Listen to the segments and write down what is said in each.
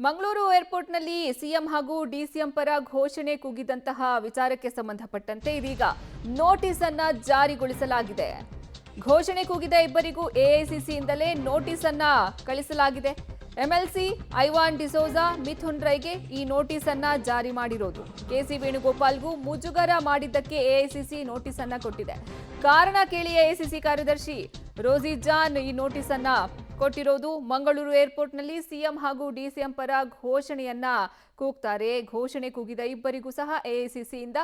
Mangaluru ಏರ್ಪೋರ್ಟ್ನಲ್ಲಿ CM ಹಾಗೂ DCM ಪರ ಘೋಷಣೆ ಕೂಗಿದಂತಹ ವಿಚಾರಕ್ಕೆ ಸಂಬಂಧಪಟ್ಟಂತೆ ಇದೀಗ ನೋಟಿಸ್ ಅನ್ನ ಜಾರಿಗೊಳಿಸಲಾಗಿದೆ. ಘೋಷಣೆ ಕೂಗಿದ ಇಬ್ಬರಿಗೂ ಎಐಸಿಸಿಯಿಂದಲೇ ನೋಟಿಸ್ ಅನ್ನ ಕಳಿಸಲಾಗಿದೆ. ಎಂಎಲ್ಸಿ ಐವಾನ್ ಡಿಸೋಜಾ, ಮಿಥುನ್ ರೈಗೆ ಈ ನೋಟಿಸ್ ಅನ್ನ ಜಾರಿ ಮಾಡಿರೋದು. ಕೆಸಿ ವೇಣುಗೋಪಾಲ್ಗೂ ಮುಜುಗರ ಮಾಡಿದ್ದಕ್ಕೆ ಎಐಸಿಸಿ ನೋಟಿಸ್ ಅನ್ನ ಕೊಟ್ಟಿದೆ. ಕಾರಣ ಕೇಳಿ ಎಐಸಿಸಿ ಕಾರ್ಯದರ್ಶಿ ರೋಸಿ ಜಾನ್ ಈ ನೋಟಿಸ್ ಅನ್ನ ಕೊಟ್ಟಿರೋದು. ಮಂಗಳೂರು ಏರ್ಪೋರ್ಟ್ನಲ್ಲಿ ಸಿಎಂ ಹಾಗೂ ಡಿಸಿಎಂ ಪರ ಘೋಷಣೆಯನ್ನ ಕೂಗ್ತಾರೆ. ಘೋಷಣೆ ಕೂಗಿದ ಇಬ್ಬರಿಗೂ ಸಹ ಎಐಸಿಸಿಯಿಂದ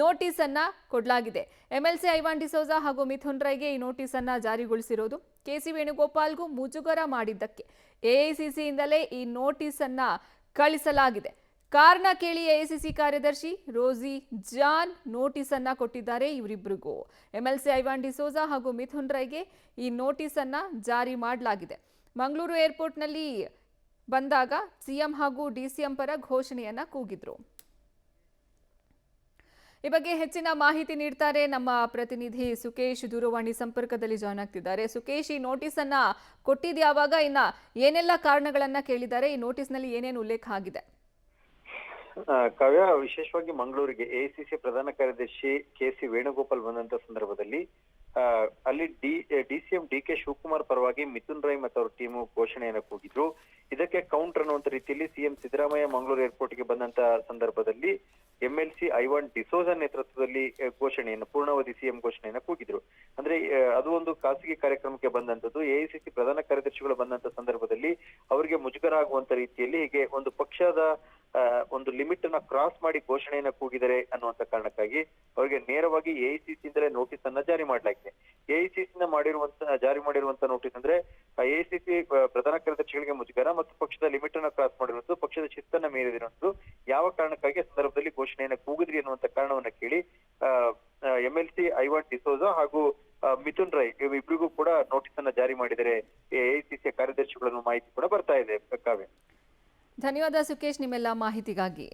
ನೋಟಿಸ್ ಅನ್ನ ಕೊಡಲಾಗಿದೆ. ಎಂಎಲ್ಸಿ ಐವಾನ್ ಡಿಸೋಜಾ ಹಾಗೂ ಮಿಥುನ್ ರೈಗೆ ಈ ನೋಟಿಸ್ ಅನ್ನ ಜಾರಿಗೊಳಿಸಿರೋದು. ಕೆಸಿ ವೇಣುಗೋಪಾಲ್ಗೂ ಮುಜುಗರ ಮಾಡಿದ್ದಕ್ಕೆ ಎಐಸಿಸಿಯಿಂದಲೇ ಈ ನೋಟಿಸ್ ಅನ್ನ ಕಳಿಸಲಾಗಿದೆ. ಕಾರಣ ಕೇಳಿ ಎಐಸಿಸಿ ಕಾರ್ಯದರ್ಶಿ ರೋಸಿ ಜಾನ್ ನೋಟಿಸ್ ಅನ್ನ ಕೊಟ್ಟಿದ್ದಾರೆ ಇವರಿಬ್ಬರಿಗೂ. ಎಂಎಲ್ಸಿ ಐವಾನ್ ಡಿಸೋಜಾ ಹಾಗೂ ಮಿಥುನ್ ರೈಗೆ ಈ ನೋಟಿಸ್ ಅನ್ನ ಜಾರಿ ಮಾಡಲಾಗಿದೆ. ಮಂಗಳೂರು ಏರ್ಪೋರ್ಟ್ನಲ್ಲಿ ಬಂದಾಗ ಸಿಎಂ ಹಾಗೂ ಡಿಸಿಎಂ ಪರ ಘೋಷಣೆಯನ್ನ ಕೂಗಿದ್ರು. ಈ ಬಗ್ಗೆ ಹೆಚ್ಚಿನ ಮಾಹಿತಿ ನೀಡ್ತಾರೆ ನಮ್ಮ ಪ್ರತಿನಿಧಿ ಸುಕೇಶ್. ದೂರವಾಣಿ ಸಂಪರ್ಕದಲ್ಲಿ ಜಾಯ್ನ್ ಆಗ್ತಿದ್ದಾರೆ. ಸುಕೇಶ್, ಈ ನೋಟಿಸ್ ಅನ್ನ ಕೊಟ್ಟಿದ್ಯಾವಾಗ, ಇನ್ನ ಏನೆಲ್ಲ ಕಾರಣಗಳನ್ನ ಕೇಳಿದ್ದಾರೆ, ಈ ನೋಟಿಸ್ ನಲ್ಲಿ ಏನೇನು ಉಲ್ಲೇಖ ಆಗಿದೆ? ಕಾವ್ಯ, ವಿಶೇಷವಾಗಿ ಮಂಗಳೂರಿಗೆ ಎಐಸಿಸಿ ಪ್ರಧಾನ ಕಾರ್ಯದರ್ಶಿ ಕೆಸಿ ವೇಣುಗೋಪಾಲ್ ಬಂದಂತ ಸಂದರ್ಭದಲ್ಲಿ ಅಲ್ಲಿ ಡಿಸಿಎಂ ಡಿಕೆ ಶಿವಕುಮಾರ್ ಪರವಾಗಿ ಮಿಥುನ್ ರೈ ಮತ್ತು ಅವರ ಟೀಮು ಘೋಷಣೆಯನ್ನು ಕೂಗಿದ್ರು. ಇದಕ್ಕೆ ಕೌಂಟರ್ ಅನ್ನುವಂತ ರೀತಿಯಲ್ಲಿ ಸಿಎಂ ಸಿದ್ದರಾಮಯ್ಯ ಮಂಗಳೂರು ಏರ್ಪೋರ್ಟ್ಗೆ ಬಂದಂತ ಸಂದರ್ಭದಲ್ಲಿ ಎಂಎಲ್ಸಿ ಐವಾನ್ ಡಿಸೋಜಾ ನೇತೃತ್ವದಲ್ಲಿ ಪೂರ್ಣಾವಧಿ ಸಿಎಂ ಘೋಷಣೆಯನ್ನ ಕೂಗಿದ್ರು. ಅಂದ್ರೆ ಅದು ಒಂದು ಖಾಸಗಿ ಕಾರ್ಯಕ್ರಮಕ್ಕೆ ಬಂದಂತದ್ದು. ಎಐಸಿಸಿ ಪ್ರಧಾನ ಕಾರ್ಯದರ್ಶಿಗಳು ಬಂದಂತ ಸಂದರ್ಭದಲ್ಲಿ ಅವರಿಗೆ ಮುಜುಗರ ಆಗುವಂತ ರೀತಿಯಲ್ಲಿ ಹೀಗೆ ಒಂದು ಪಕ್ಷದ ಒಂದು ಲಿಮಿಟ್ ಅನ್ನ ಕ್ರಾಸ್ ಮಾಡಿ ಘೋಷಣೆಯನ್ನ ಕೂಗಿದರೆ ಅನ್ನುವಂತ ಕಾರಣಕ್ಕಾಗಿ ಅವರಿಗೆ ನೇರವಾಗಿ ಎಐಸಿಸಿಯಿಂದಲೇ ನೋಟಿಸ್ ಅನ್ನ ಜಾರಿ ಮಾಡಲಾಗಿದೆ. ಎಐಸಿಸಿ ಜಾರಿ ಮಾಡಿರುವಂತ ನೋಟಿಸ್ ಅಂದ್ರೆ ಎಐಸಿಸಿ ಪ್ರಧಾನ ಕಾರ್ಯದರ್ಶಿಗಳಿಗೆ ಮುಜುಗರ ಮತ್ತು ಪಕ್ಷದ ಲಿಮಿಟ್ ಅನ್ನ ಕ್ರಾಸ್ ಮಾಡಿರುವುದು, ಪಕ್ಷದ ಶಿಸ್ತನ್ನ ಮೀರಿರುವುದು, ಯಾವ ಕಾರಣಕ್ಕಾಗಿ ಸಂದರ್ಭದಲ್ಲಿ ಘೋಷಣೆಯನ್ನ ಕೂಗಿದ್ರಿ ಅನ್ನುವಂತ ಕಾರಣವನ್ನ ಕೇಳಿ ಎಂಎಲ್ಸಿ ಐವಾನ್ ಡಿಸೋಜಾ ಹಾಗೂ ಮಿಥುನ್ ರೈ ಇಬ್ಬರಿಗೂ ಕೂಡ ನೋಟಿಸ್ ಅನ್ನ ಜಾರಿ ಮಾಡಿದರೆ ಎಐಸಿಸಿಯ ಕಾರ್ಯದರ್ಶಿಗಳನ್ನು ಮಾಹಿತಿ ಕೂಡ ಬರ್ತಾ ಇದೆ. ಕಾವ್ಯ, ಧನ್ಯವಾದ ಸುಕೇಶ್ ನಿಮ್ಮೆಲ್ಲ ಮಾಹಿತಿಗಾಗಿ.